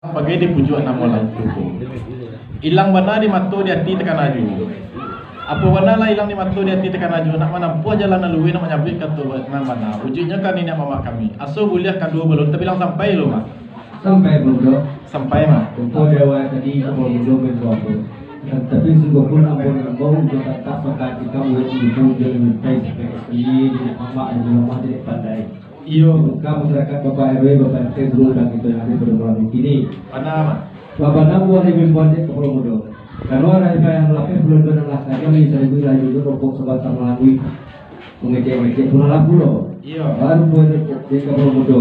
Bagai di pujuan nama lain cukup. Ilang mana di matu di hati tekan aju. Apa warna lah ilang di matu di hati tekan aju. Nak mana puas jalan lalu nak menyabit kata mana. Ujungnya kan ini mama kami. Aso kuliah kan dua belum tapi lang sampai lo mak. Sampai belum. Sampai mak. Tentu dewa tadi kalau belum berapa. Tapi sungguh pun ambon juga tak pakai kita buat ibu jangan sampai sekali di mama dan mama tidak pandai. Iyo. Kamu masyarakat Bapak RW, Bapak RT dulu dan itu yang ada pada ini. Mana? Bapak Nabu ada membuatnya ke Pulau Mudo. Karena orang yang melakukan bulan benar saja bisa lebih lagi itu rokok sebatang melalui mengecek pulang pulau. Iya. Baru buat di Pulau Mudo.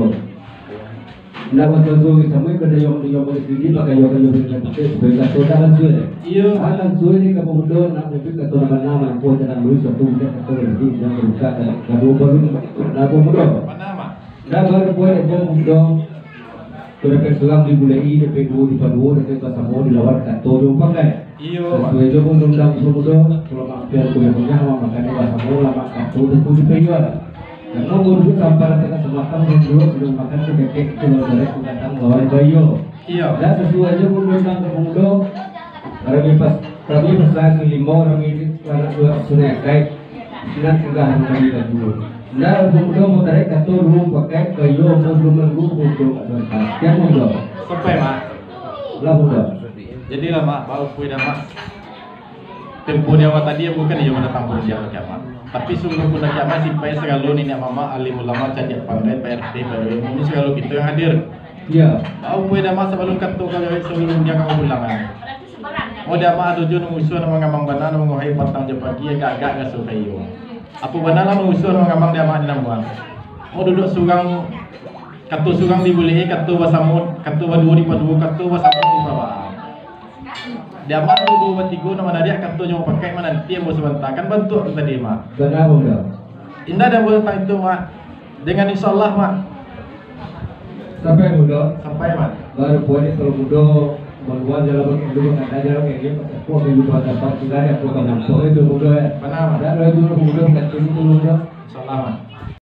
Nak betul sama kerja yang sendiri pakai yang dengan sebagai kata kan sudah. Iya. Akan sudah di Pulau Mudo nak lebih kata nama yang pun jangan lupa satu kata lagi yang berbuka dan kedua baru nak Pulau Mudo. Dah baru buat dong. Sudah sulang dimulai DP2 di Padua DP Kasamo dilawan kantor yang pakai. Iya. Sesuai je pun undang mudah. Kalau mampir kuliah punya makanya Kasamo lama kantor dan pun dijual. Karena urus sampah kita semakan dan dulu sudah makan kekek keluar dari datang lawan bayo. Iya. Dah sesuai je pun undang mudah. Kami pas lima orang ini karena dua sungai kayak dan juga hari dan dulu. Nah, mudah mau tarik kantor rumah pakai kayu belum untuk ada yang mudah. Sampai mak. Lah mudah. Jadi lah mak, baru pui dah mak. Tempo dia tadi bukan dia mendatang pun dia kiamat. Tapi sungguh pun kiamat simpai segala ni mama alim ulama cajak pandai PRT PRW ini segala kita yang hadir. Iya. Baru pui dah mak sebelum kantor kau sebelum dia kau pulangan. Oh dia mak tujuan musuh nama ngamang bana nama ngohai patang je pagi agak-agak ngasuh kayu. Apa benar lah musuh ngamang dia mak dinambuan. Mau duduk sugang katu sugang dibolehi katu basamut katu badua di Padua katu basamut di bawah. Dia mak dua tiga nama dia katu yang pakai mana nanti yang mau sebentar kan bantu tadi mak. Benar mudah. Indah dah boleh tentang itu mak. Dengan insyaallah mak. Sampai mudah. Sampai mak. Baru boleh kalau mudah membuat jalan dulu ada jalan kayak gitu. Kok belum dapat tidak ada program itu mudah. Benar mak. Dan dulu mudah kan itu mudah. Insyaallah mak.